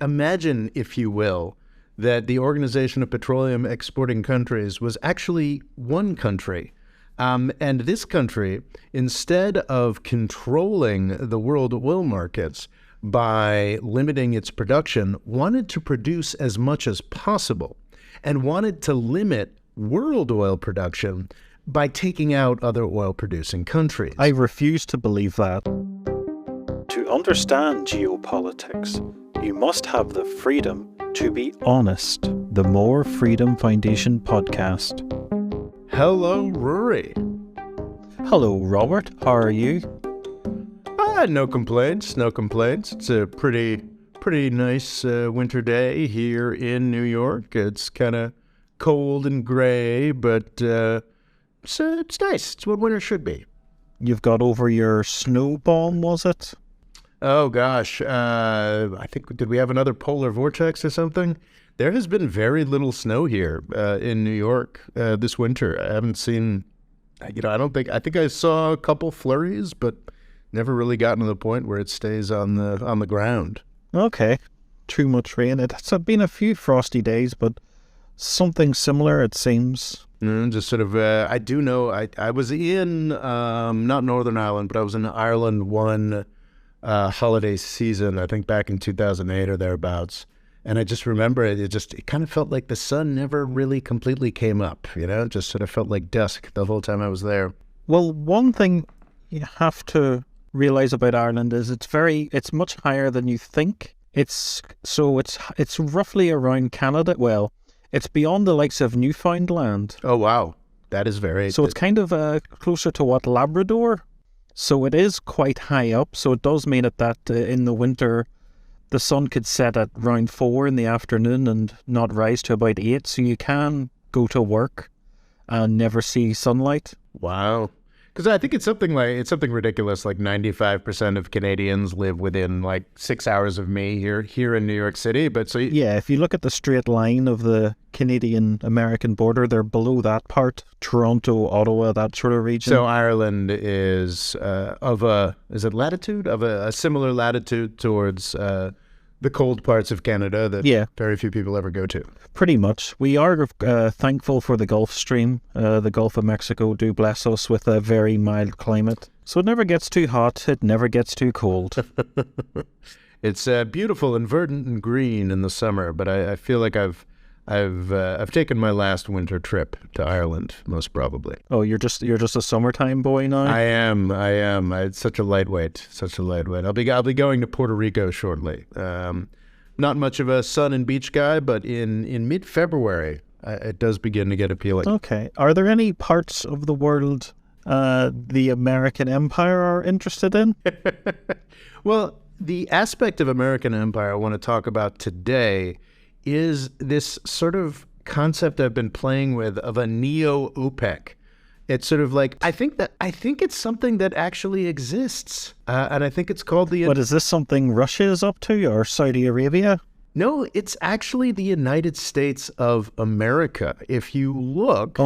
imagine, if you will, that the Organization of Petroleum Exporting Countries was actually one country. And this country, instead of controlling the world oil markets by limiting its production, wanted to produce as much as possible and wanted to limit world oil production by taking out other oil-producing countries. I refuse to believe that. To understand geopolitics, you must have the freedom to be honest. The More Freedom Foundation podcast. Hello, Rory. Hello, Robert. How are you? No complaints, no complaints. It's a pretty nice winter day here in New York. It's kind of cold and gray, but it's nice. It's what winter should be. You've got over your snow bomb, was it? Oh, gosh. I think, did we have another polar vortex or something? There has been very little snow here in New York this winter. I haven't seen, I think I saw a couple flurries, but never really gotten to the point where it stays on the ground. Okay. Too much rain. It's been a few frosty days, but something similar, it seems. Just sort of, I do know, I was in, not Northern Ireland, but I was in Ireland one holiday season, I think back in 2008 or thereabouts. And I just remember it kind of felt like the sun never really completely came up, It just sort of felt like dusk the whole time I was there. Well, one thing you have to realize about Ireland is it's much higher than you think. It's roughly around Canada. Well, it's beyond the likes of Newfoundland. Oh, wow. That is very... So it's kind of closer to Labrador. So it is quite high up. So it does mean that in the winter, the sun could set at around 4 in the afternoon and not rise to about 8. So you can go to work and never see sunlight. Wow. Because I think it's something ridiculous, like 95% of Canadians live within like 6 hours of me here in New York City. But so yeah, if you look at the straight line of the Canadian-American border, they're below that part, Toronto, Ottawa, that sort of region. So Ireland is of a similar latitude towards the cold parts of Canada that very few people ever go to. Pretty much. We are thankful for the Gulf Stream. The Gulf of Mexico do bless us with a very mild climate. So it never gets too hot. It never gets too cold. It's beautiful and verdant and green in the summer, but I feel like I've taken my last winter trip to Ireland, most probably. Oh, you're just a summertime boy now? I am. It's such a lightweight. I'll be going to Puerto Rico shortly. Not much of a sun and beach guy, but in mid-February, it does begin to get appealing. Okay. Are there any parts of the world the American Empire are interested in? Well, the aspect of American Empire I want to talk about today is this sort of concept I've been playing with of a neo-OPEC. It's sort of like, I think it's something that actually exists. And I think it's called the... But is this something Russia is up to or Saudi Arabia? No, it's actually the United States of America. If you look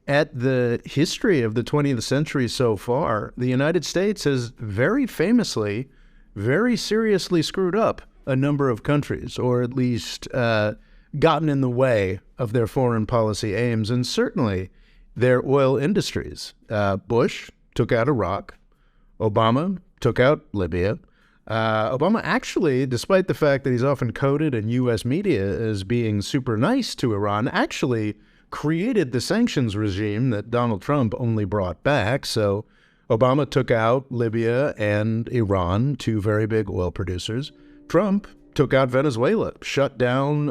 at the history of the 20th century so far, the United States has very famously, very seriously screwed up a number of countries, or at least gotten in the way of their foreign policy aims, and certainly their oil industries. Bush took out Iraq. Obama took out Libya. Obama actually, despite the fact that he's often quoted in U.S. media as being super nice to Iran, actually created the sanctions regime that Donald Trump only brought back. So Obama took out Libya and Iran, two very big oil producers. Trump took out Venezuela, shut down,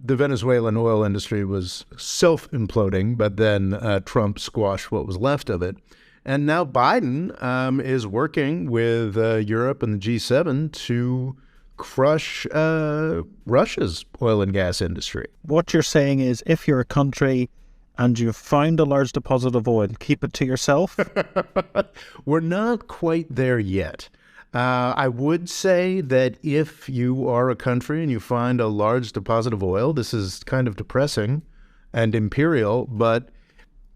the Venezuelan oil industry was self-imploding, but then Trump squashed what was left of it. And now Biden is working with Europe and the G7 to crush Russia's oil and gas industry. What you're saying is if you're a country and you've found a large deposit of oil, keep it to yourself? We're not quite there yet. I would say that if you are a country and you find a large deposit of oil, this is kind of depressing and imperial, but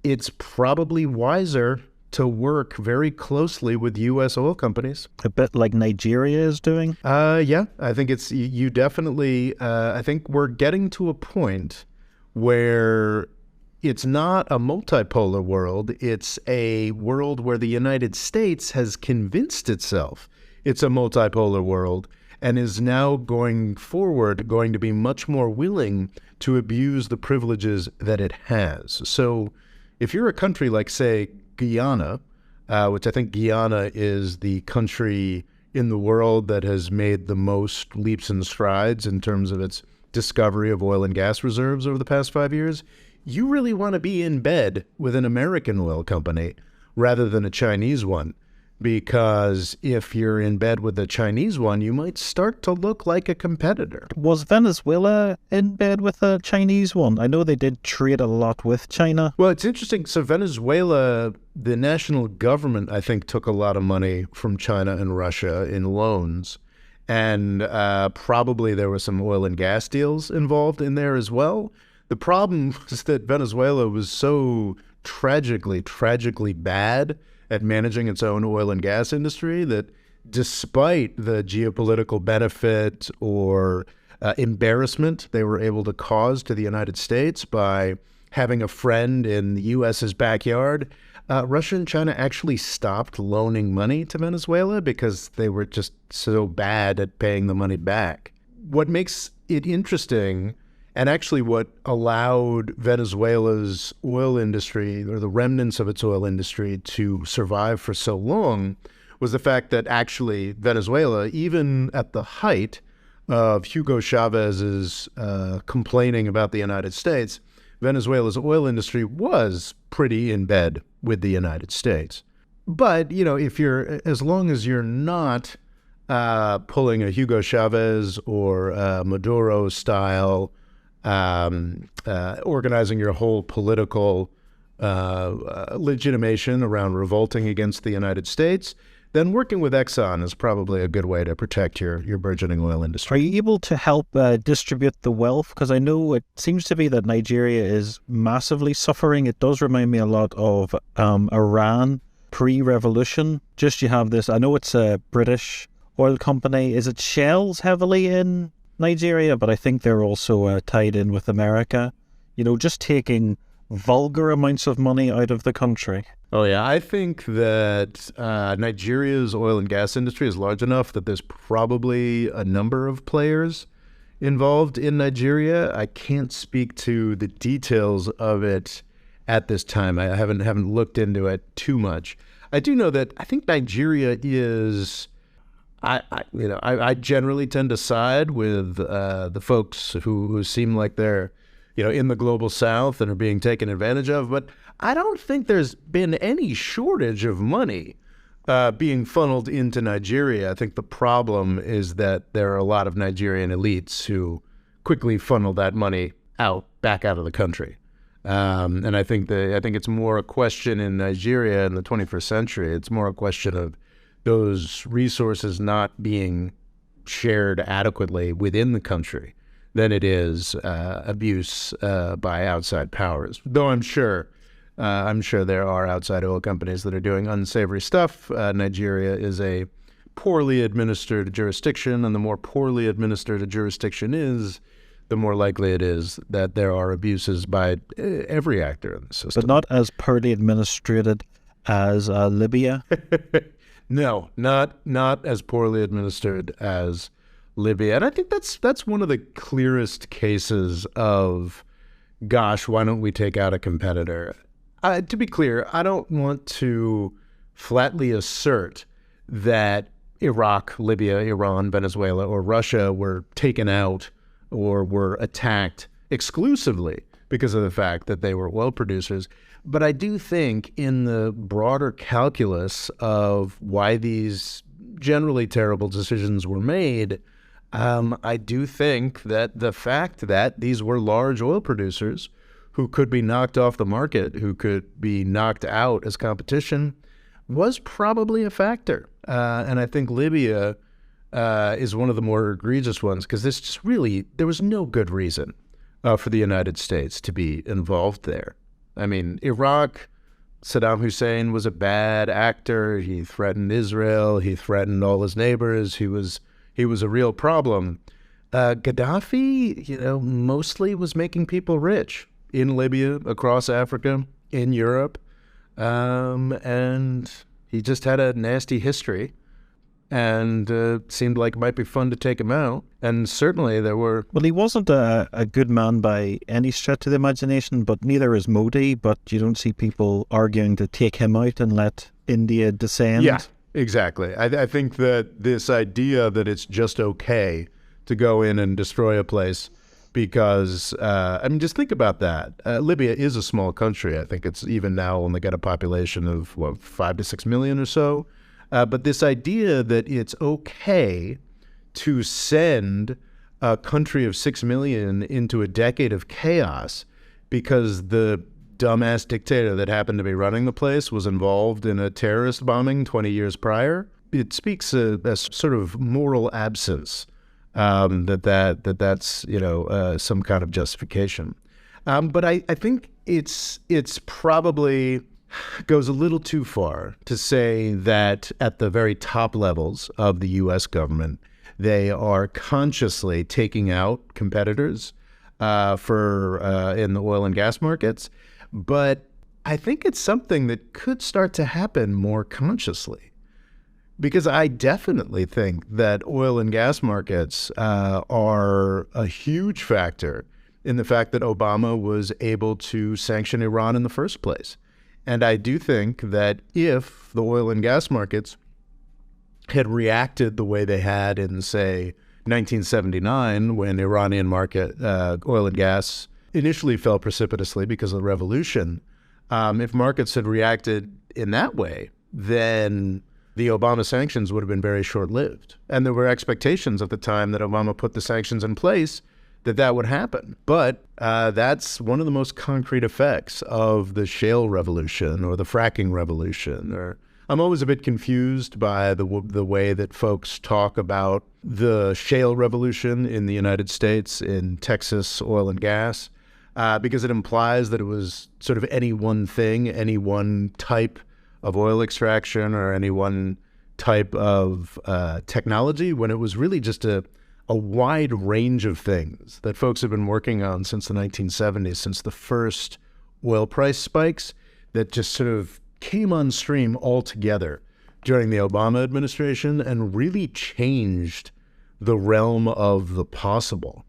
it's probably wiser to work very closely with U.S. oil companies. A bit like Nigeria is doing? Yeah, I think you definitely, I think we're getting to a point where it's not a multipolar world. It's a world where the United States has convinced itself it's a multipolar world and is now going forward going to be much more willing to abuse the privileges that it has. So if you're a country like, say, Guyana, which I think Guyana is the country in the world that has made the most leaps and strides in terms of its discovery of oil and gas reserves over the past 5 years, you really want to be in bed with an American oil company rather than a Chinese one. Because if you're in bed with a Chinese one, you might start to look like a competitor. Was Venezuela in bed with a Chinese one? I know they did trade a lot with China. Well, it's interesting. So Venezuela, the national government, I think, took a lot of money from China and Russia in loans. And probably there were some oil and gas deals involved in there as well. The problem was that Venezuela was so tragically bad at managing its own oil and gas industry that despite the geopolitical benefit or embarrassment they were able to cause to the United States by having a friend in the U.S.'s backyard, Russia and China actually stopped loaning money to Venezuela because they were just so bad at paying the money back. What makes it interesting, and actually what allowed Venezuela's oil industry, or the remnants of its oil industry, to survive for so long, was the fact that actually Venezuela, even at the height of Hugo Chavez's complaining about the United States, Venezuela's oil industry was pretty in bed with the United States. But, you know, as long as you're not pulling a Hugo Chavez or Maduro style, organizing your whole political legitimation around revolting against the United States, then working with Exxon is probably a good way to protect your burgeoning oil industry. Are you able to help distribute the wealth? Because I know it seems to be that Nigeria is massively suffering. It does remind me a lot of Iran pre-revolution. Just you have this, I know it's a British oil company. Is it Shell's heavily in Nigeria? But I think they're also tied in with America. You know, just taking vulgar amounts of money out of the country. Oh, yeah. I think that Nigeria's oil and gas industry is large enough that there's probably a number of players involved in Nigeria. I can't speak to the details of it at this time. I haven't looked into it too much. I do know that I think Nigeria is... I generally tend to side with the folks who seem like they're, in the global south and are being taken advantage of. But I don't think there's been any shortage of money being funneled into Nigeria. I think the problem is that there are a lot of Nigerian elites who quickly funnel that money back out of the country. And I think it's more a question in Nigeria in the 21st century. It's more a question of those resources not being shared adequately within the country than it is abuse by outside powers. Though I'm sure there are outside oil companies that are doing unsavory stuff. Nigeria is a poorly administered jurisdiction, and the more poorly administered a jurisdiction is, the more likely it is that there are abuses by every actor in the system. But not as poorly administered as Libya? No, not as poorly administered as Libya. And I think that's one of the clearest cases of, gosh, why don't we take out a competitor? To be clear, I don't want to flatly assert that Iraq, Libya, Iran, Venezuela, or Russia were taken out or were attacked exclusively because of the fact that they were oil producers. But I do think in the broader calculus of why these generally terrible decisions were made, I do think that the fact that these were large oil producers who could be knocked off the market, who could be knocked out as competition, was probably a factor. And I think Libya is one of the more egregious ones because there was no good reason for the United States to be involved there. I mean, Iraq, Saddam Hussein was a bad actor. He threatened Israel. He threatened all his neighbors. He was a real problem. Gaddafi, mostly was making people rich in Libya, across Africa, in Europe. And he just had a nasty history, and seemed like it might be fun to take him out. And certainly there were... Well, he wasn't a good man by any stretch of the imagination, but neither is Modi, but you don't see people arguing to take him out and let India descend. Yeah, exactly. I think that this idea that it's just okay to go in and destroy a place because, just think about that. Libya is a small country. I think it's even now only got a population of, 5 to 6 million or so. But this idea that it's okay to send a country of 6 million into a decade of chaos because the dumbass dictator that happened to be running the place was involved in a terrorist bombing 20 years prior, it speaks a sort of moral absence. That's some kind of justification. But I think it's probably goes a little too far to say that at the very top levels of the U.S. government, they are consciously taking out competitors in the oil and gas markets. But I think it's something that could start to happen more consciously. Because I definitely think that oil and gas markets are a huge factor in the fact that Obama was able to sanction Iran in the first place. And I do think that if the oil and gas markets had reacted the way they had in, say, 1979, when Iranian market oil and gas initially fell precipitously because of the revolution, if markets had reacted in that way, then the Obama sanctions would have been very short-lived. And there were expectations at the time that Obama put the sanctions in place that would happen. But that's one of the most concrete effects of the shale revolution or the fracking revolution. I'm always a bit confused by the way that folks talk about the shale revolution in the United States, in Texas oil and gas, because it implies that it was sort of any one thing, any one type of oil extraction or any one type of technology, when it was really just a wide range of things that folks have been working on since the 1970s, since the first oil price spikes that just sort of came on stream altogether during the Obama administration and really changed the realm of the possible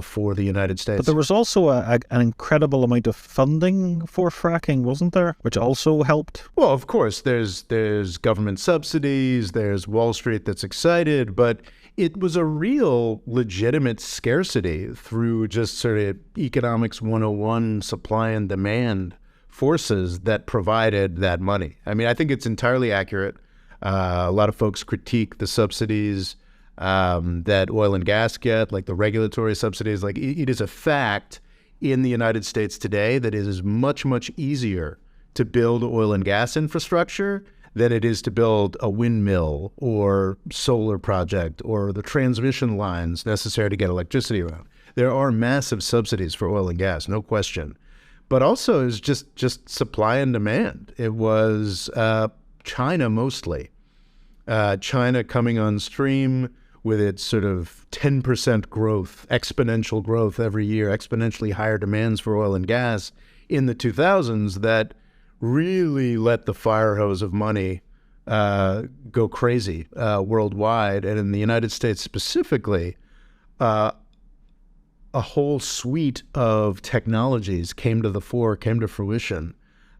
for the United States. But there was also an incredible amount of funding for fracking, wasn't there? Which also helped. Well, of course, there's government subsidies, there's Wall Street that's excited, but it was a real legitimate scarcity through just sort of economics 101 supply and demand forces that provided that money. I mean, I think it's entirely accurate. A lot of folks critique the subsidies that oil and gas get, like the regulatory subsidies. Like it is a fact in the United States today that it is much, much easier to build oil and gas infrastructure than it is to build a windmill or solar project or the transmission lines necessary to get electricity around. There are massive subsidies for oil and gas, no question. But also it's just supply and demand. It was China mostly. China coming on stream with its sort of 10% growth, exponential growth every year, exponentially higher demands for oil and gas in the 2000s that really let the fire hose of money go crazy worldwide. And in the United States specifically, a whole suite of technologies came to the fore, came to fruition,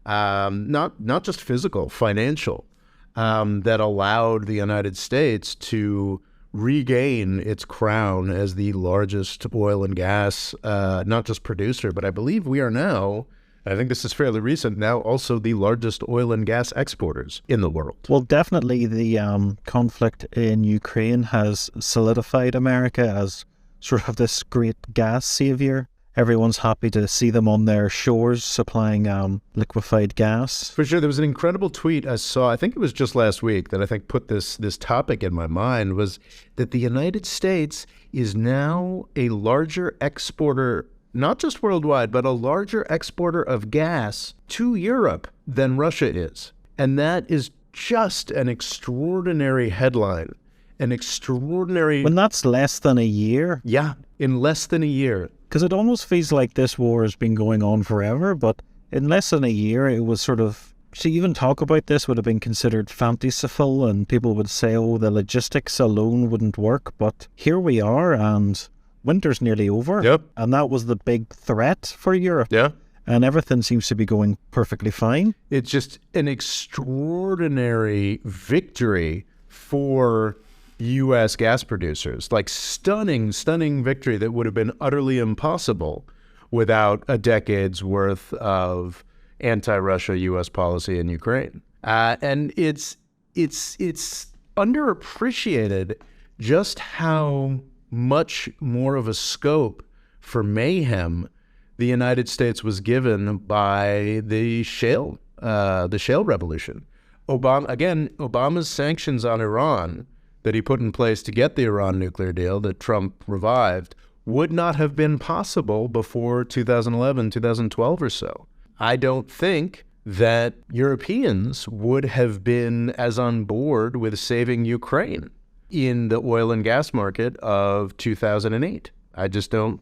not just physical, financial, that allowed the United States to regain its crown as the largest oil and gas, not just producer, but I believe we are now, I think this is fairly recent, now also the largest oil and gas exporters in the world. Well, definitely the conflict in Ukraine has solidified America as sort of this great gas savior. Everyone's happy to see them on their shores supplying liquefied gas. For sure. There was an incredible tweet I saw, I think it was just last week, that I think put this topic in my mind, was that the United States is now a larger exporter, not just worldwide, but a larger exporter of gas to Europe than Russia is. And that is just an extraordinary headline, an extraordinary... When that's less than a year? Yeah, in less than a year. Because it almost feels like this war has been going on forever, but in less than a year, it was sort of... To even talk about this would have been considered fanciful, and people would say, oh, the logistics alone wouldn't work. But here we are, and winter's nearly over. Yep. And that was the big threat for Europe. Yeah. And everything seems to be going perfectly fine. It's just an extraordinary victory for U.S. gas producers. Like stunning victory that would have been utterly impossible without a decade's worth of anti-Russia U.S. policy in Ukraine. And it's underappreciated just how much more of a scope for mayhem the United States was given by the shale revolution. Obama's sanctions on Iran that he put in place to get the Iran nuclear deal that Trump revived would not have been possible before 2011, 2012 or so. I don't think that Europeans would have been as on board with saving Ukraine in the oil and gas market of 2008. I just don't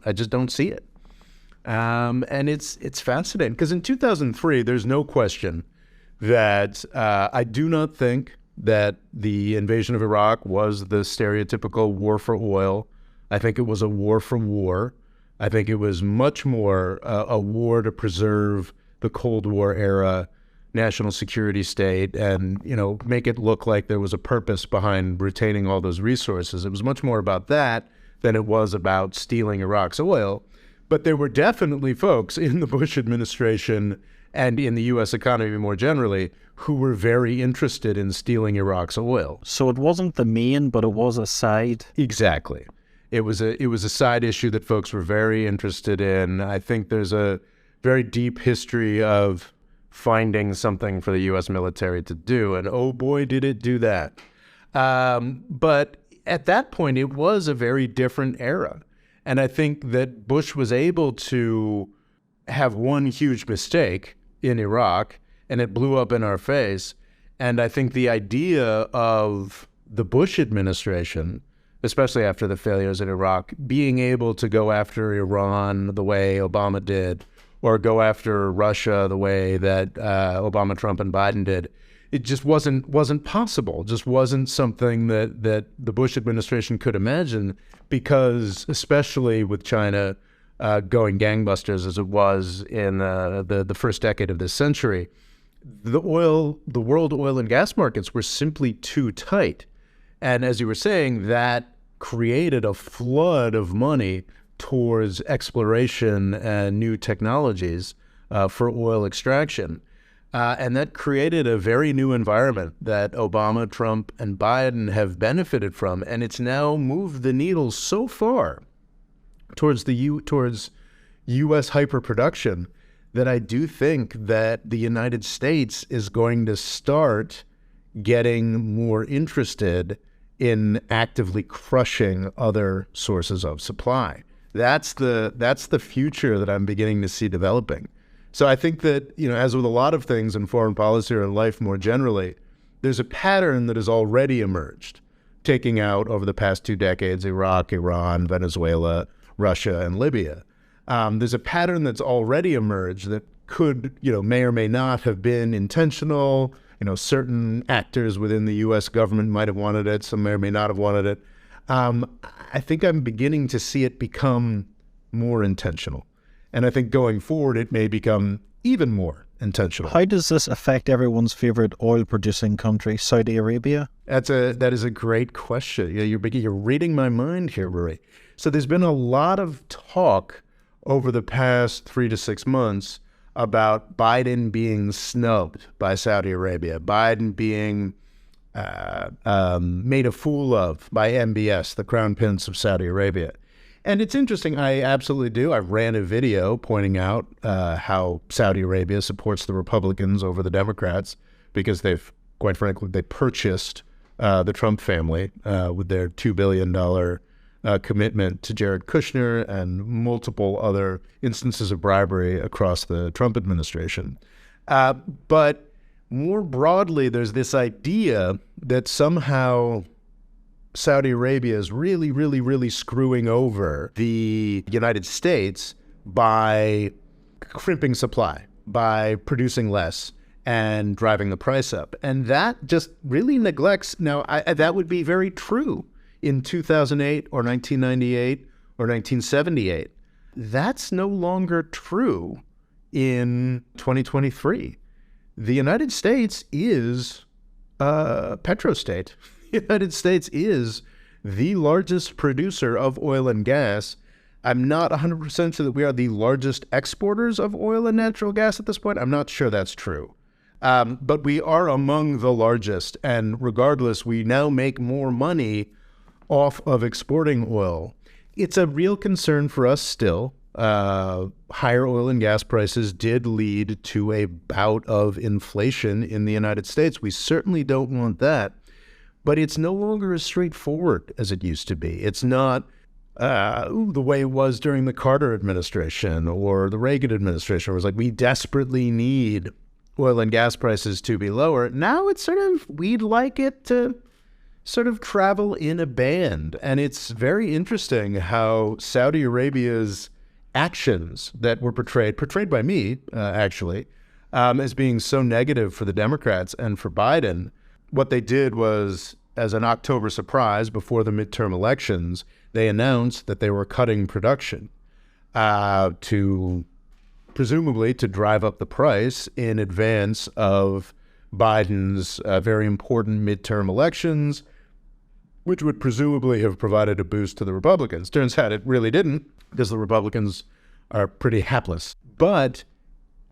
see it. And it's fascinating because in 2003, there's no question that I do not think that the invasion of Iraq was the stereotypical war for oil. I think it was a war for war. I think it was much more a war to preserve the Cold War era national security state and, make it look like there was a purpose behind retaining all those resources. It was much more about that than it was about stealing Iraq's oil. But there were definitely folks in the Bush administration and in the U.S. economy more generally who were very interested in stealing Iraq's oil. So it wasn't the main, but it was a side. Exactly. It was a side issue that folks were very interested in. I think there's a very deep history of finding something for the U.S. military to do, and oh boy, did it do that. But at that point, it was a very different era. And I think that Bush was able to have one huge mistake in Iraq, and it blew up in our face. And I think the idea of the Bush administration, especially after the failures in Iraq, being able to go after Iran the way Obama did, or go after Russia the way that Obama, Trump, and Biden did, it just wasn't possible. Just wasn't something that the Bush administration could imagine, because especially with China going gangbusters as it was in the first decade of this century, the world oil and gas markets were simply too tight. And as you were saying, that created a flood of money towards exploration and new technologies for oil extraction. And that created a very new environment that Obama, Trump, and Biden have benefited from. And it's now moved the needle so far towards U.S. hyperproduction that I do think that the United States is going to start getting more interested in actively crushing other sources of supply. That's the future that I'm beginning to see developing. So I think that, as with a lot of things in foreign policy or in life more generally, there's a pattern that has already emerged, taking out over the past 2 decades, Iraq, Iran, Venezuela, Russia, and Libya. There's a pattern that's already emerged that could, may or may not have been intentional. Certain actors within the U.S. government might have wanted it. Some may or may not have wanted it. I think I'm beginning to see it become more intentional. And I think going forward, it may become even more intentional. How does this affect everyone's favorite oil-producing country, Saudi Arabia? That is a great question. You're reading my mind here, Rory. So there's been a lot of talk over the past 3 to 6 months about Biden being snubbed by Saudi Arabia, Biden being made a fool of by MBS, the crown prince of Saudi Arabia. And it's interesting, I absolutely do. I ran a video pointing out how Saudi Arabia supports the Republicans over the Democrats because quite frankly, they purchased the Trump family with their $2 billion commitment to Jared Kushner and multiple other instances of bribery across the Trump administration. But more broadly, there's this idea that somehow Saudi Arabia is really, really, really screwing over the United States by crimping supply, by producing less and driving the price up. And that just really neglects, now that would be very true in 2008 or 1998 or 1978. That's no longer true in 2023. The United States is a petrostate. The United States is the largest producer of oil and gas. I'm not 100% sure that we are the largest exporters of oil and natural gas at this point. I'm not sure that's true. But we are among the largest. And regardless, we now make more money off of exporting oil. It's a real concern for us still. Higher oil and gas prices did lead to a bout of inflation in the United States. We certainly don't want that. But it's no longer as straightforward as it used to be. It's not the way it was during the Carter administration or the Reagan administration. It was like, we desperately need oil and gas prices to be lower. Now it's sort of, we'd like it to sort of travel in a band. And it's very interesting how Saudi Arabia's actions that were portrayed by me, actually, as being so negative for the Democrats and for Biden. What they did was, as an October surprise before the midterm elections, they announced that they were cutting production presumably to drive up the price in advance of Biden's very important midterm elections, which would presumably have provided a boost to the Republicans. Turns out it really didn't, because the Republicans are pretty hapless. But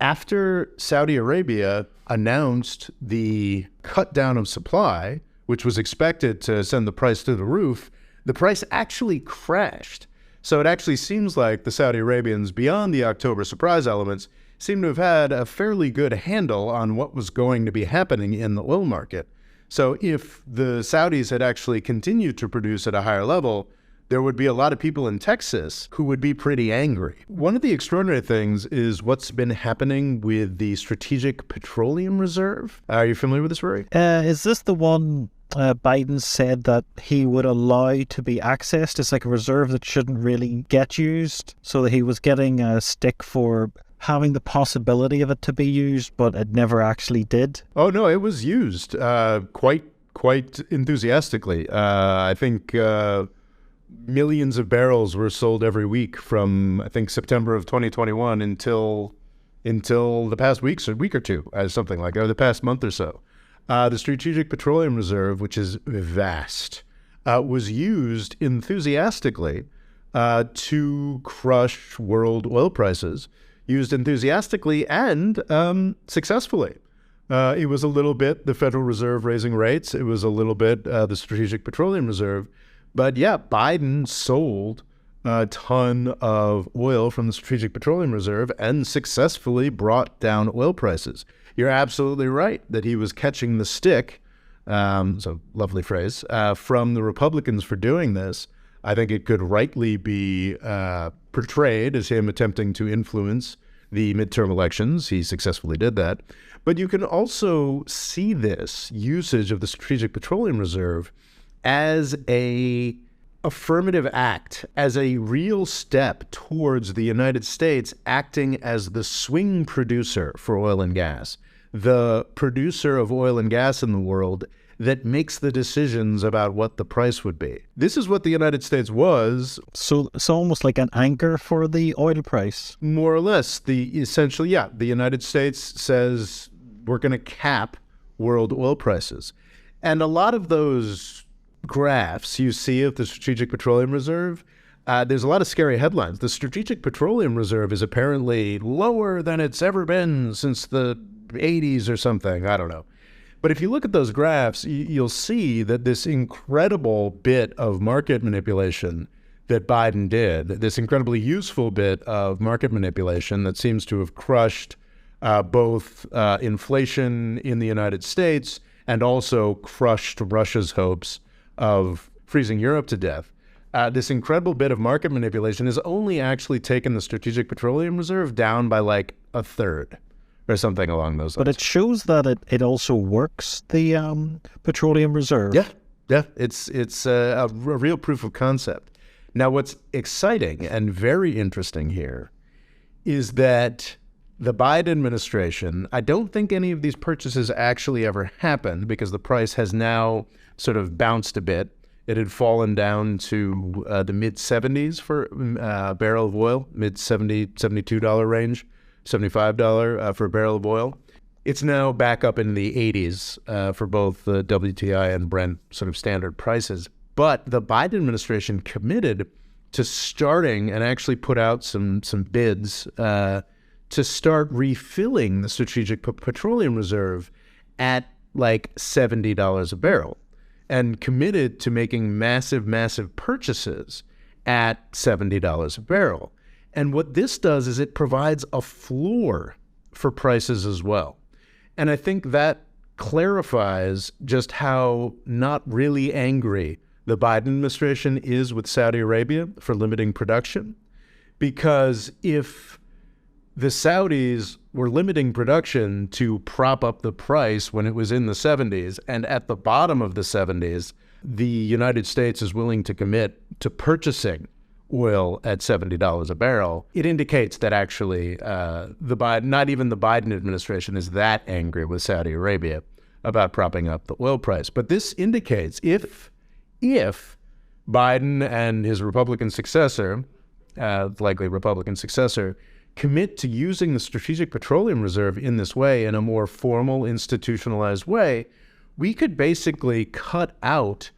after Saudi Arabia announced the cut down of supply, which was expected to send the price through the roof, the price actually crashed. So it actually seems like the Saudi Arabians, beyond the October surprise elements, seem to have had a fairly good handle on what was going to be happening in the oil market. So if the Saudis had actually continued to produce at a higher level, there would be a lot of people in Texas who would be pretty angry. One of the extraordinary things is what's been happening with the Strategic Petroleum Reserve. Are you familiar with this, Rory? Is this the one Biden said that he would allow to be accessed? It's like a reserve that shouldn't really get used, so that he was getting a stick for having the possibility of it to be used, but it never actually did. Oh, no, it was used quite enthusiastically. I think millions of barrels were sold every week from, I think, September of 2021 until the past week or two, something like that, or the past month or so. The Strategic Petroleum Reserve, which is vast, was used enthusiastically to crush world oil prices, used enthusiastically and successfully. It was a little bit the Federal Reserve raising rates. It was a little bit the Strategic Petroleum Reserve. But yeah, Biden sold a ton of oil from the Strategic Petroleum Reserve and successfully brought down oil prices. You're absolutely right that he was catching the stick, so lovely phrase, from the Republicans for doing this. I think it could rightly be portrayed as him attempting to influence the midterm elections. He successfully did that. But you can also see this usage of the Strategic Petroleum Reserve as a affirmative act, as a real step towards the United States acting as the swing producer for oil and gas, the producer of oil and gas in the world that makes the decisions about what the price would be. This is what the United States was. So it's almost like an anchor for the oil price. More or less. The United States says we're going to cap world oil prices. And a lot of those graphs you see of the Strategic Petroleum Reserve, there's a lot of scary headlines. The Strategic Petroleum Reserve is apparently lower than it's ever been since the 80s or something. I don't know. But if you look at those graphs, you'll see that this incredible bit of market manipulation that Biden did, this incredibly useful bit of market manipulation that seems to have crushed both inflation in the United States and also crushed Russia's hopes of freezing Europe to death. This incredible bit of market manipulation has only actually taken the Strategic Petroleum Reserve down by like a third, or something along those lines. But it shows that it also works, the petroleum reserve. Yeah, it's a real proof of concept. Now, what's exciting and very interesting here is that the Biden administration, I don't think any of these purchases actually ever happened because the price has now sort of bounced a bit. It had fallen down to the mid-70s for a barrel of oil, mid-$70, $72 range, $75 for a barrel of oil. It's now back up in the 80s for both the WTI and Brent sort of standard prices. But the Biden administration committed to starting and actually put out some bids to start refilling the strategic petroleum reserve at like $70 a barrel, and committed to making massive purchases at $70 a barrel. And what this does is it provides a floor for prices as well. And I think that clarifies just how not really angry the Biden administration is with Saudi Arabia for limiting production. Because if the Saudis were limiting production to prop up the price when it was in the 70s, and at the bottom of the 70s, the United States is willing to commit to purchasing oil at $70 a barrel, it indicates that actually not even the Biden administration is that angry with Saudi Arabia about propping up the oil price. But this indicates if Biden and his Republican successor, likely Republican successor, commit to using the Strategic Petroleum Reserve in this way, in a more formal, institutionalized way, we could basically cut out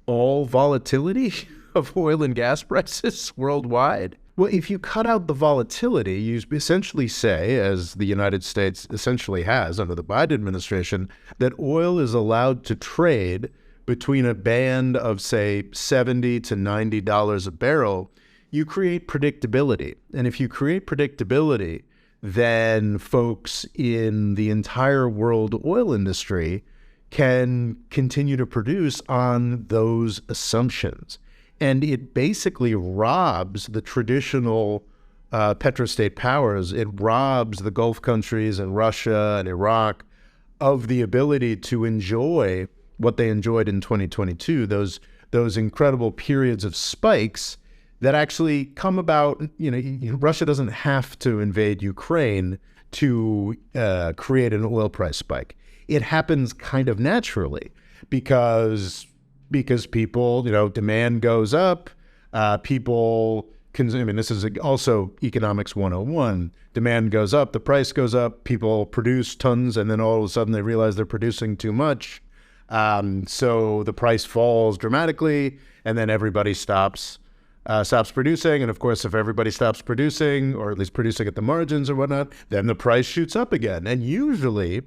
all volatility of oil and gas prices worldwide. Well, if you cut out the volatility, you essentially say, as the United States essentially has under the Biden administration, that oil is allowed to trade between a band of, say, $70 to $90 a barrel. You create predictability. And if you create predictability, then folks in the entire world oil industry can continue to produce on those assumptions. And it basically robs the traditional petrostate powers. It robs the Gulf countries and Russia and Iraq of the ability to enjoy what they enjoyed in 2022, those incredible periods of spikes that actually come about. Russia doesn't have to invade Ukraine to create an oil price spike. It happens kind of naturally because people, demand goes up, people consume. This is also economics 101. Demand goes up, the price goes up, people produce tons, and then all of a sudden they realize they're producing too much. So the price falls dramatically, and then everybody stops producing. And of course, if everybody stops producing, or at least producing at the margins or whatnot, then the price shoots up again. And usually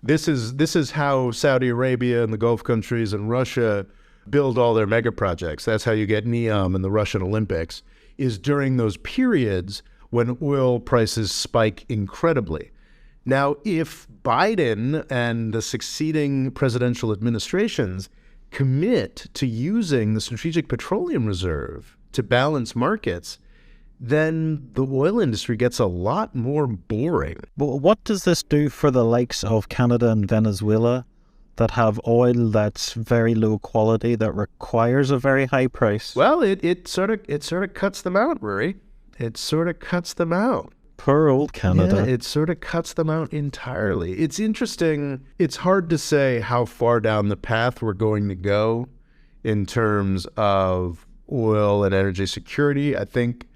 this is how Saudi Arabia and the Gulf countries and Russia build all their mega projects. That's how you get NEOM and the Russian Olympics, is during those periods when oil prices spike incredibly. Now, if Biden and the succeeding presidential administrations commit to using the Strategic Petroleum Reserve to balance markets, then the oil industry gets a lot more boring. But what does this do for the likes of Canada and Venezuela that have oil that's very low quality, that requires a very high price? Well, it sort of cuts them out, Rory. It sort of cuts them out. Poor old Canada. Yeah, it sort of cuts them out entirely. It's interesting. It's hard to say how far down the path we're going to go in terms of oil and energy security. I think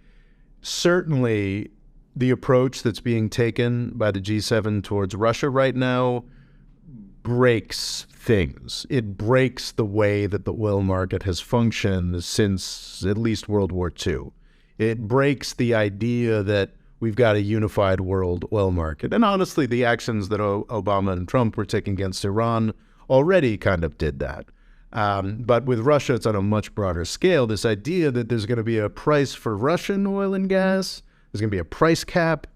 certainly the approach that's being taken by the G7 towards Russia right now breaks things. It breaks the way that the oil market has functioned since at least World War II. It breaks the idea that we've got a unified world oil market. And honestly, the actions that Obama and Trump were taking against Iran already kind of did that. But with Russia, it's on a much broader scale. This idea that there's going to be a price for Russian oil and gas, there's going to be a price cap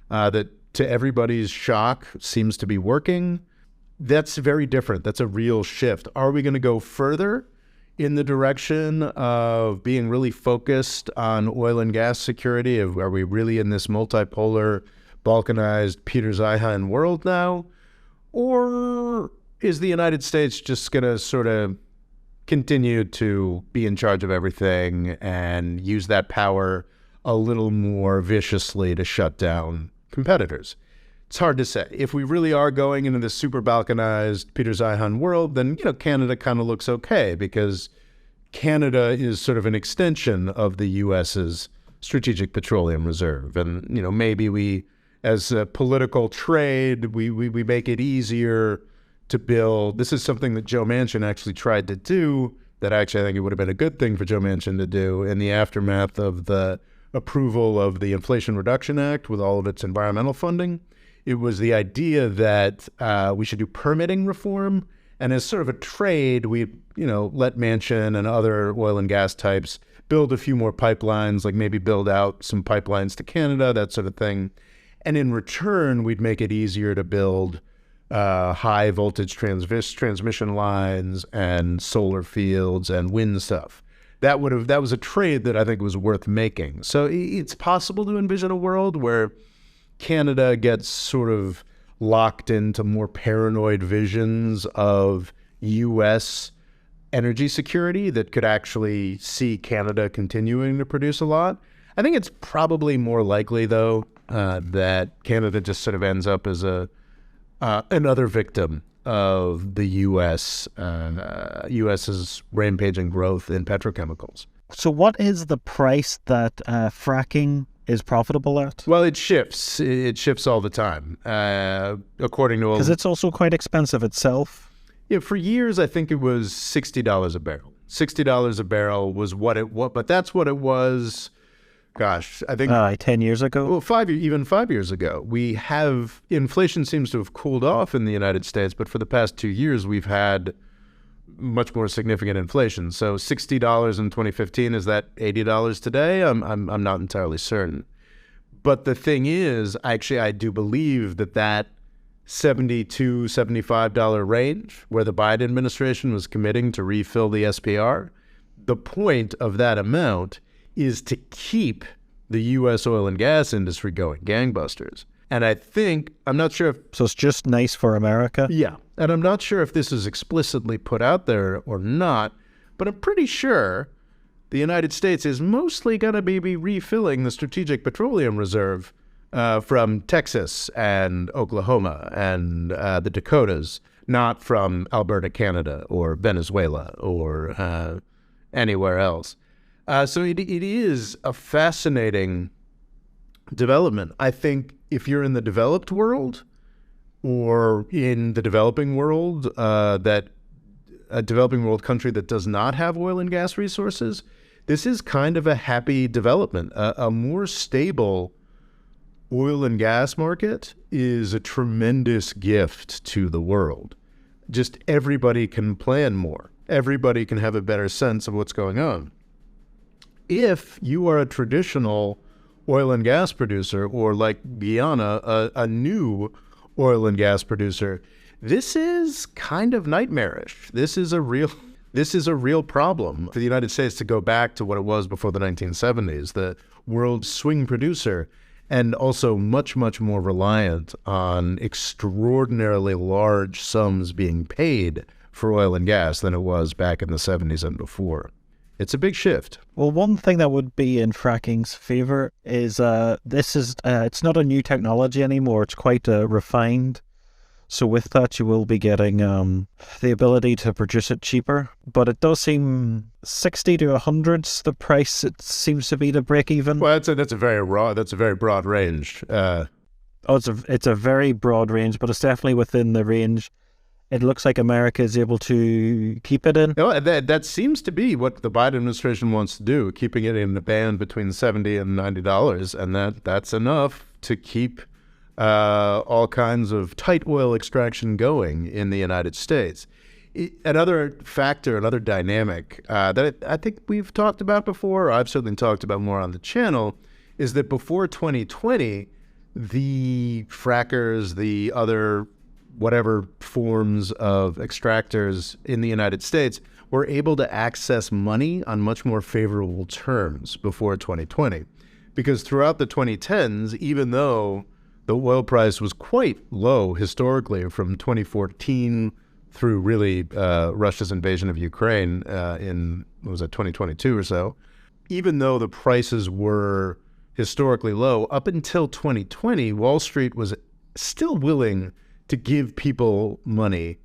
that, to everybody's shock, seems to be working. That's very different. That's a real shift. Are we going to go further in the direction of being really focused on oil and gas security? Are we really in this multipolar balkanized Peter Zeihan world now? Or is the United States just going to sort of continue to be in charge of everything and use that power a little more viciously to shut down competitors? It's hard to say. If we really are going into this super balkanized Peter Zeihan world, then, Canada kind of looks okay, because Canada is sort of an extension of the U.S.'s Strategic Petroleum Reserve. And, maybe we, as a political trade, we make it easier to build. This is something that Joe Manchin actually tried to do, that actually I think it would have been a good thing for Joe Manchin to do in the aftermath of the approval of the Inflation Reduction Act with all of its environmental funding. It was the idea that we should do permitting reform. And as sort of a trade, we, let Manchin and other oil and gas types build a few more pipelines, like maybe build out some pipelines to Canada, that sort of thing. And in return, we'd make it easier to build high voltage transmission lines and solar fields and wind stuff. That was a trade that I think was worth making. So it's possible to envision a world where Canada gets sort of locked into more paranoid visions of U.S. energy security that could actually see Canada continuing to produce a lot. I think it's probably more likely, though, that Canada just sort of ends up as another victim of the U.S.'s rampaging growth in petrochemicals. So what is the price that fracking is profitable at? Well, it shifts. It shifts all the time, according to... Because it's also quite expensive itself. Yeah, for years, I think it was $60 a barrel. $60 a barrel was but that's what it was... Gosh, I think 10 years ago. Well, even 5 years ago. Inflation seems to have cooled off in the United States, but for the past 2 years, we've had much more significant inflation. So $60 in 2015, is that $80 today? I'm not entirely certain. But the thing is, actually, I do believe that $72, $75 range, where the Biden administration was committing to refill the SPR, the point of that amount is to keep the U.S. oil and gas industry going gangbusters. And I'm not sure if... So it's just nice for America? Yeah. And I'm not sure if this is explicitly put out there or not, but I'm pretty sure the United States is mostly going to be refilling the Strategic Petroleum Reserve from Texas and Oklahoma and the Dakotas, not from Alberta, Canada, or Venezuela, or anywhere else. So it is a fascinating development. I think if you're in the developed world or in the developing world, that a developing world country that does not have oil and gas resources, this is kind of a happy development. A more stable oil and gas market is a tremendous gift to the world. Just everybody can plan more. Everybody can have a better sense of what's going on. If you are a traditional oil and gas producer, or like Guyana, a new oil and gas producer, this is kind of nightmarish. This is a real problem for the United States to go back to what it was before the 1970s, the world swing producer, and also much, much more reliant on extraordinarily large sums being paid for oil and gas than it was back in the 70s and before. It's a big shift. Well, one thing that would be in fracking's favor is it's not a new technology anymore. It's quite refined. So with that, you will be getting the ability to produce it cheaper. But it does seem 60 to 100's the price it seems to be to break even. Well, that's a very broad range. It's a very broad range, but it's definitely within the range. It looks like America is able to keep it in. No, that seems to be what the Biden administration wants to do, keeping it in the band between $70 and $90, and that's enough to keep all kinds of tight oil extraction going in the United States. Another factor, another dynamic that I think we've talked about before, or I've certainly talked about more on the channel, is that before 2020, the frackers, the other whatever forms of extractors in the United States were able to access money on much more favorable terms before 2020. Because throughout the 2010s, even though the oil price was quite low historically from 2014 through really Russia's invasion of Ukraine in, what was it, 2022 or so. Even though the prices were historically low, up until 2020, Wall Street was still willing to give people money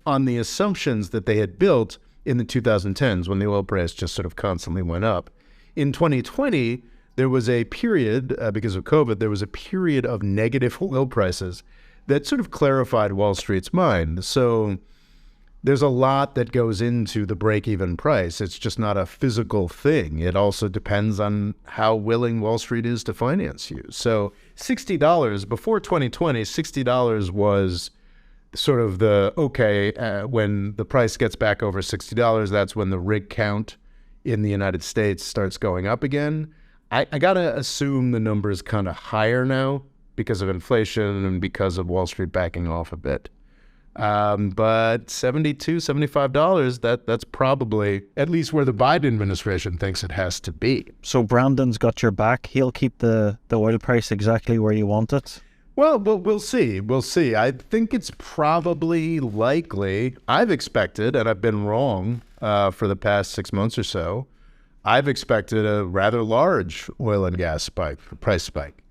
on the assumptions that they had built in the 2010s when the oil price just sort of constantly went up. In 2020, there was a period, because of COVID, there was a period of negative oil prices that sort of clarified Wall Street's mind. So there's a lot that goes into the break-even price. It's just not a physical thing. It also depends on how willing Wall Street is to finance you. So $60, before 2020, $60 was sort of the, when the price gets back over $60, that's when the rig count in the United States starts going up again. I got to assume the number is kind of higher now because of inflation and because of Wall Street backing off a bit. But $72, $75, that's probably at least where the Biden administration thinks it has to be. So Brandon's got your back. He'll keep the oil price exactly where you want it? Well, we'll see. We'll see. I think it's probably likely. I've expected, and I've been wrong for the past 6 months or so, I've expected a rather large oil and gas price spike.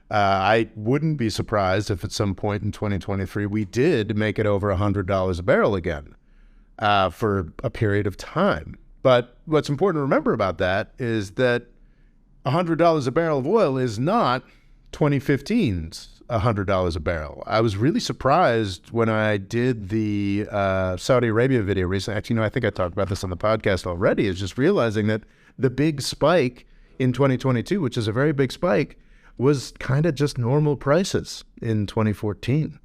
I wouldn't be surprised if at some point in 2023 we did make it over $100 a barrel again for a period of time. But what's important to remember about that is that $100 a barrel of oil is not 2015's $100 a barrel. I was really surprised when I did the Saudi Arabia video recently. Actually, I think I talked about this on the podcast already, is just realizing that the big spike in 2022, which is a very big spike, was kind of just normal prices in 2014.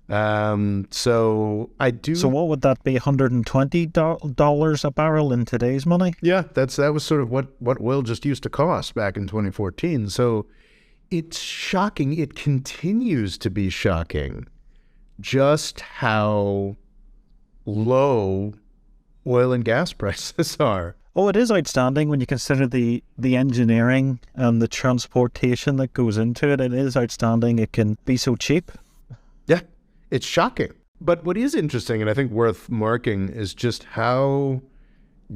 So what would that be, $120 a barrel in today's money? Yeah, that was sort of what oil just used to cost back in 2014. So it's shocking. It continues to be shocking just how low oil and gas prices are. Oh, it is outstanding when you consider the engineering and the transportation that goes into it. It is outstanding. It can be so cheap. Yeah, it's shocking. But what is interesting, and I think worth marking, is just how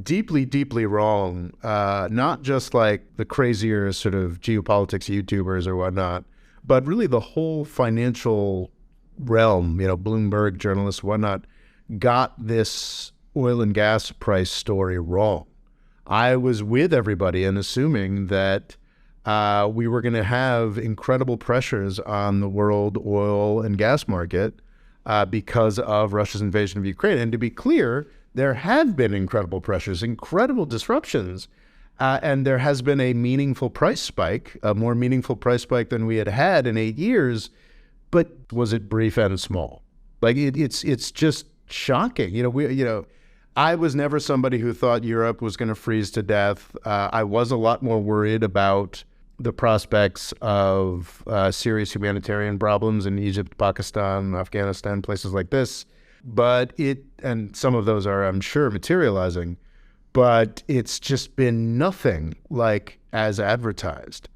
deeply, deeply wrong, not just like the crazier sort of geopolitics YouTubers or whatnot, but really the whole financial realm, Bloomberg journalists, whatnot, got this oil and gas price story wrong. I was with everybody in assuming that we were going to have incredible pressures on the world oil and gas market because of Russia's invasion of Ukraine. And to be clear, there have been incredible pressures, incredible disruptions, and there has been a meaningful price spike, a more meaningful price spike than we had had in 8 years. But was it brief and small? Like it's just shocking. I was never somebody who thought Europe was going to freeze to death. I was a lot more worried about the prospects of serious humanitarian problems in Egypt, Pakistan, Afghanistan, places like this. And some of those are, I'm sure, materializing, but it's just been nothing like as advertised.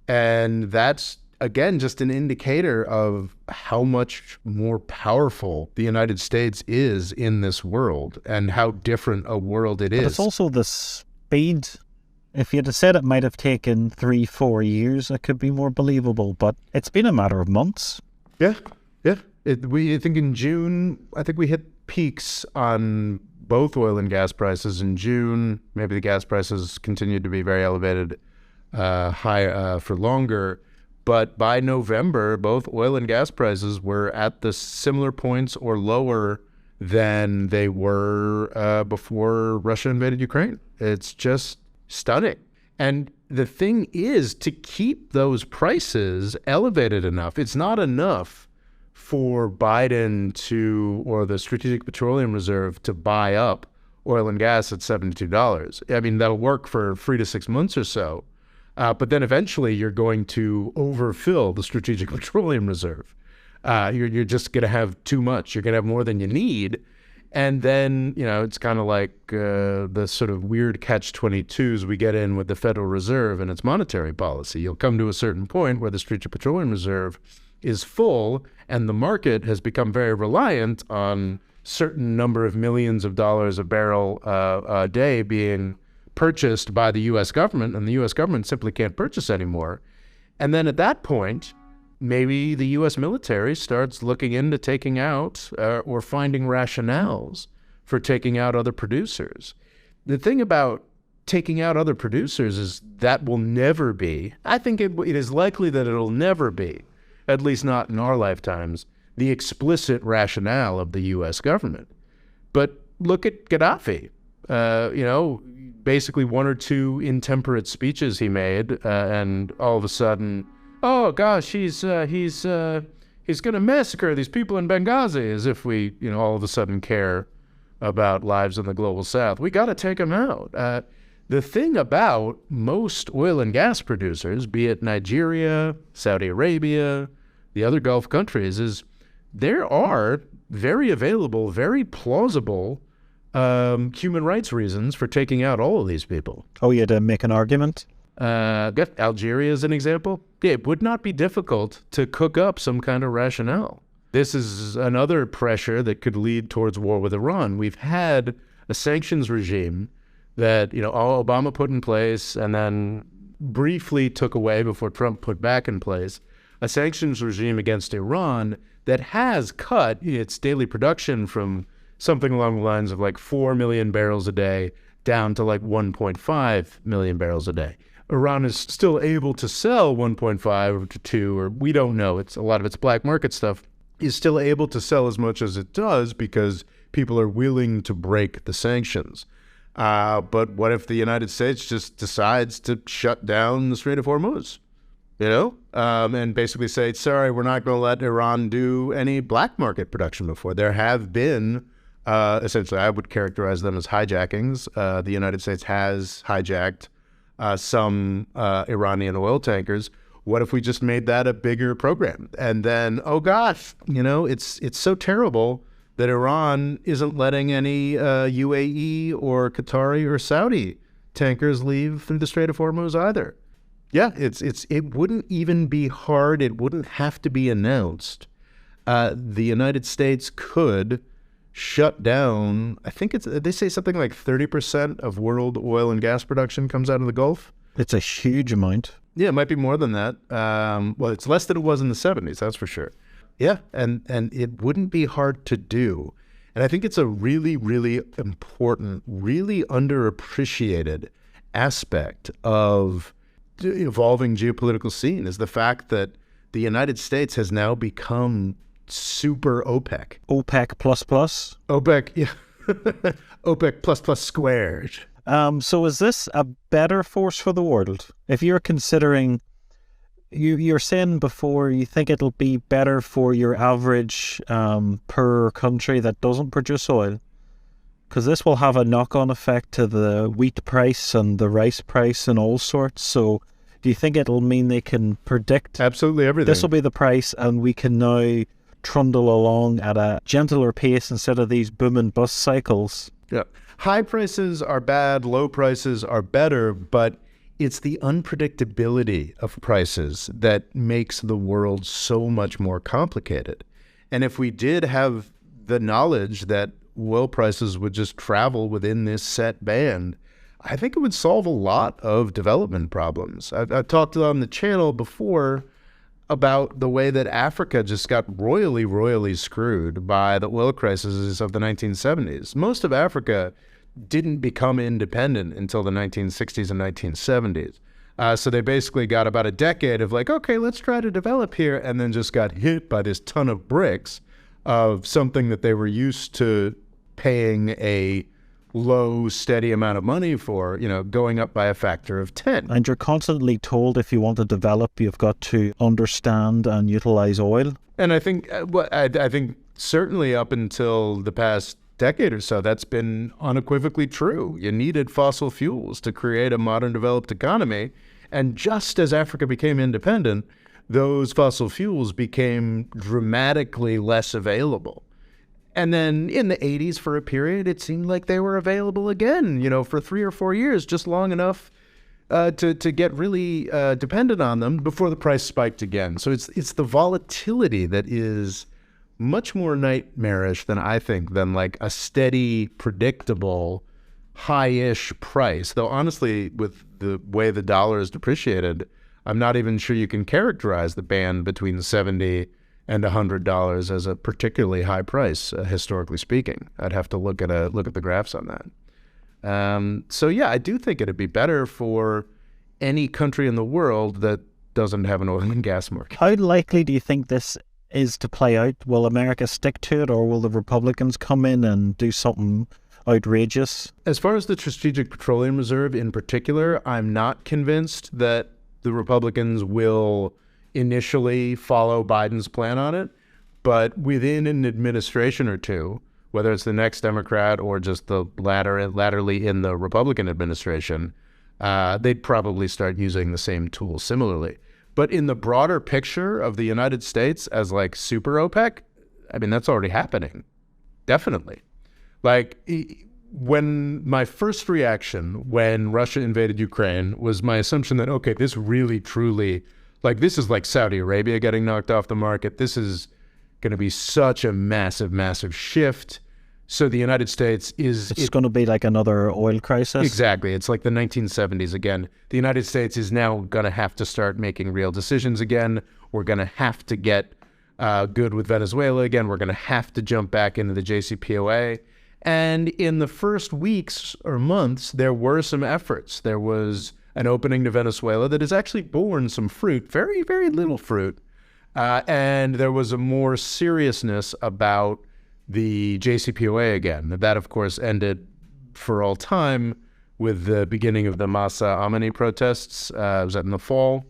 And that's, again, just an indicator of how much more powerful the United States is in this world and how different a world it is. But it's also the speed. If you'd have said it might have taken 3-4 years, it could be more believable, but it's been a matter of months. Yeah. I think in June, we hit peaks on both oil and gas prices in June. Maybe the gas prices continued to be very elevated, high for longer. But by November, both oil and gas prices were at the similar points or lower than they were before Russia invaded Ukraine. It's just stunning. And the thing is, to keep those prices elevated enough, it's not enough for Biden or the Strategic Petroleum Reserve to buy up oil and gas at $72. I mean, that'll work for 3 to 6 months or so. But then eventually you're going to overfill the Strategic Petroleum Reserve. You're just going to have too much. You're going to have more than you need. And then, it's kind of like the sort of weird catch-22s we get in with the Federal Reserve and its monetary policy. You'll come to a certain point where the Strategic Petroleum Reserve is full, and the market has become very reliant on certain number of millions of dollars a barrel a day being purchased by the U.S. government, and the U.S. government simply can't purchase anymore. And then at that point, maybe the U.S. military starts looking into taking out or finding rationales for taking out other producers. The thing about taking out other producers is that will never be, I think it is likely that it'll never be, at least not in our lifetimes, the explicit rationale of the U.S. government. But look at Gaddafi. Basically one or two intemperate speeches he made, and all of a sudden, oh gosh, he's going to massacre these people in Benghazi, as if we, all of a sudden care about lives in the global south. We got to take him out. The thing about most oil and gas producers, be it Nigeria, Saudi Arabia, the other Gulf countries, is there are very available, very plausible human rights reasons for taking out all of these people. Oh, you had to make an argument? Algeria is an example. Yeah, it would not be difficult to cook up some kind of rationale. This is another pressure that could lead towards war with Iran. We've had a sanctions regime that, Obama put in place and then briefly took away before Trump put back in place, a sanctions regime against Iran that has cut its daily production from something along the lines of like 4 million barrels a day down to like 1.5 million barrels a day. Iran is still able to sell 1.5 or to 2, or we don't know. It's a lot of its black market stuff is still able to sell as much as it does because people are willing to break the sanctions. But what if the United States just decides to shut down the Strait of Hormuz, and basically say, sorry, we're not going to let Iran do any black market production before. There have been, essentially, I would characterize them as hijackings. The United States has hijacked some Iranian oil tankers. What if we just made that a bigger program? And then, oh gosh, it's so terrible that Iran isn't letting any UAE or Qatari or Saudi tankers leave through the Strait of Hormuz either. Yeah, it wouldn't even be hard. It wouldn't have to be announced. The United States could shut down, I think they say something like 30% of world oil and gas production comes out of the Gulf. It's a huge amount. Yeah, it might be more than that. Well, it's less than it was in the 70s, that's for sure. Yeah, and it wouldn't be hard to do. And I think it's a really, really important, really underappreciated aspect of the evolving geopolitical scene is the fact that the United States has now become super OPEC. OPEC plus plus? OPEC, yeah. OPEC plus plus squared. So is this a better force for the world? If you're considering, you're saying before you think it'll be better for your average per country that doesn't produce oil, because this will have a knock-on effect to the wheat price and the rice price and all sorts. So do you think it'll mean they can predict absolutely everything? This will be the price, and we can now trundle along at a gentler pace instead of these boom and bust cycles? Yeah. High prices are bad, low prices are better, but it's the unpredictability of prices that makes the world so much more complicated. And if we did have the knowledge that oil prices would just travel within this set band, I think it would solve a lot of development problems. I've talked on the channel before about the way that Africa just got royally screwed by the oil crises of the 1970s. Most of Africa didn't become independent until the 1960s and 1970s. So they basically got about a decade of like, okay, let's try to develop here, and then just got hit by this ton of bricks of something that they were used to paying a low, steady amount of money for, going up by a factor of 10. And you're constantly told if you want to develop, you've got to understand and utilize oil. And I think, I think certainly up until the past decade or so, that's been unequivocally true. You needed fossil fuels to create a modern developed economy. And just as Africa became independent, those fossil fuels became dramatically less available. And then in the 80s, for a period, it seemed like they were available again, for 3 or 4 years, just long enough to get really dependent on them before the price spiked again. So it's the volatility that is much more nightmarish than I think than like a steady, predictable, high-ish price. Though honestly, with the way the dollar is depreciated, I'm not even sure you can characterize the band between $70 and $100 as a particularly high price, historically speaking. I'd have to look at the graphs on that. So yeah, I do think it'd be better for any country in the world that doesn't have an oil and gas market. How likely do you think this is to play out? Will America stick to it, or will the Republicans come in and do something outrageous? As far as the Strategic Petroleum Reserve in particular, I'm not convinced that the Republicans will initially follow Biden's plan on it, but within an administration or two, whether it's the next Democrat or just the latterly in the Republican administration, they'd probably start using the same tools similarly. But in the broader picture of the United States as like super OPEC, I mean, that's already happening. Definitely. Like when my first reaction when Russia invaded Ukraine was my assumption that, okay, this really, truly, like this is like Saudi Arabia getting knocked off the market. This is going to be such a massive, massive shift. So the United States is... It's going to be like another oil crisis. Exactly. It's like the 1970s again. The United States is now going to have to start making real decisions again. We're going to have to get good with Venezuela again. We're going to have to jump back into the JCPOA. And in the first weeks or months, there were some efforts. There was an opening to Venezuela that has actually borne some fruit, very, very little fruit. And there was a more seriousness about the JCPOA again. That, of course, ended for all time with the beginning of the Masa Amini protests. Was that in the fall?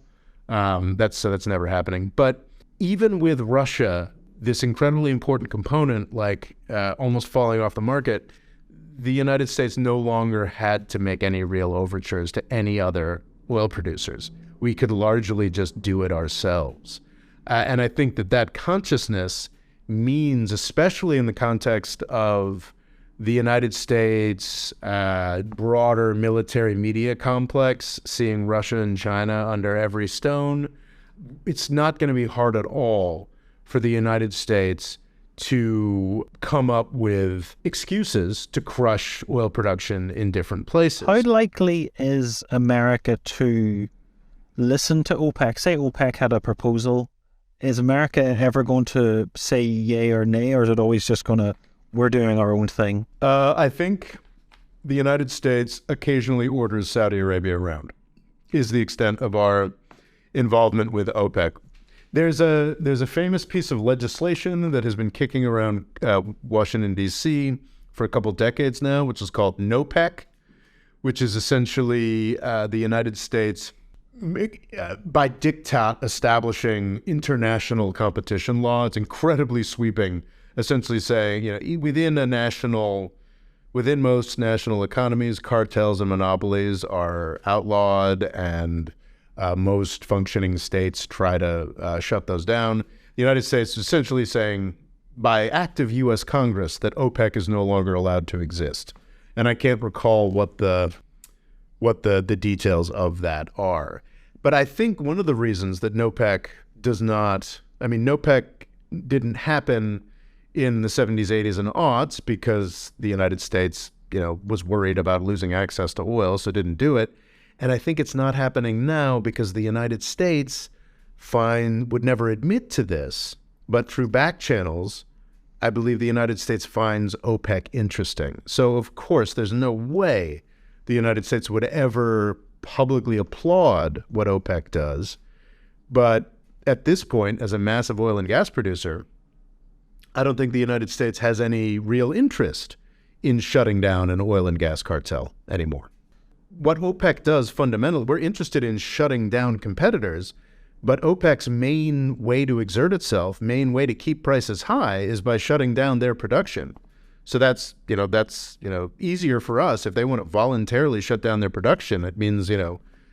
That's never happening. But even with Russia, this incredibly important component, like almost falling off the market, the United States no longer had to make any real overtures to any other oil producers. We could largely just do it ourselves. And I think that consciousness means, especially in the context of the United States broader military media complex, seeing Russia and China under every stone, it's not going to be hard at all for the United States to come up with excuses to crush oil production in different places. How likely is America to listen to OPEC? Say OPEC had a proposal. Is America ever going to say yay or nay, or is it always just going to, we're doing our own thing? I think the United States occasionally orders Saudi Arabia around, is the extent of our involvement with OPEC. There's a famous piece of legislation that has been kicking around Washington, D.C. for a couple decades now, which is called NOPEC, which is essentially the United States by diktat establishing international competition law. It's incredibly sweeping, essentially saying, within most national economies, cartels and monopolies are outlawed, and most functioning states try to shut those down. The United States is essentially saying, by act of U.S. Congress, that OPEC is no longer allowed to exist. And I can't recall what the details of that are. But I think one of the reasons that NOPEC NOPEC didn't happen in the 70s, 80s, and aughts because the United States, was worried about losing access to oil, so didn't do it. And I think it's not happening now because the United States would never admit to this, but through back channels, I believe the United States finds OPEC interesting. So, of course, there's no way the United States would ever publicly applaud what OPEC does. But at this point, as a massive oil and gas producer, I don't think the United States has any real interest in shutting down an oil and gas cartel anymore. What OPEC does fundamentally, we're interested in shutting down competitors, but OPEC's main way to exert itself, main way to keep prices high, is by shutting down their production. So that's easier for us. If they want to voluntarily shut down their production, it means,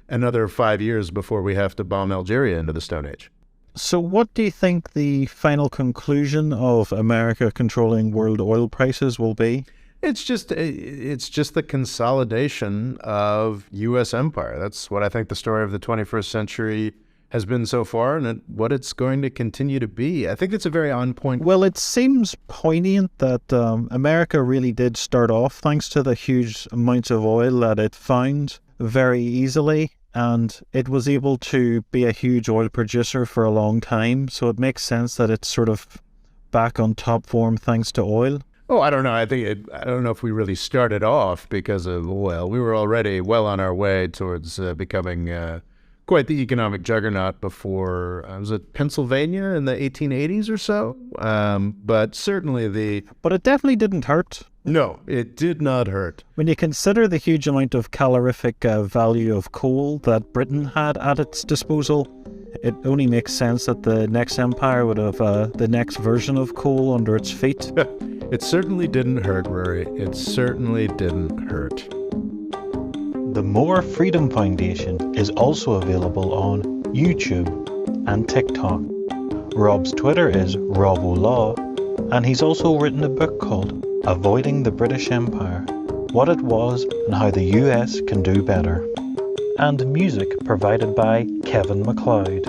another 5 years before we have to bomb Algeria into the Stone Age. So what do you think the final conclusion of America controlling world oil prices will be? It's just the consolidation of U.S. empire. That's what I think the story of the 21st century has been so far, and what it's going to continue to be. I think it's a very on point. Well, it seems poignant that America really did start off thanks to the huge amounts of oil that it found very easily, and it was able to be a huge oil producer for a long time. So it makes sense that it's sort of back on top form thanks to oil. Oh, I don't know. I don't know if we really started off because of oil. We were already well on our way towards becoming quite the economic juggernaut before, was it Pennsylvania in the 1880s or so? But certainly But it definitely didn't hurt. No, it did not hurt. When you consider the huge amount of calorific value of coal that Britain had at its disposal, it only makes sense that the next empire would have the next version of coal under its feet. It certainly didn't hurt, Rory. It certainly didn't hurt. The More Freedom Foundation is also available on YouTube and TikTok. Rob's Twitter is RobO'Law, and he's also written a book called Avoiding the British Empire, What It Was and How the US Can Do Better. And music provided by Kevin MacLeod.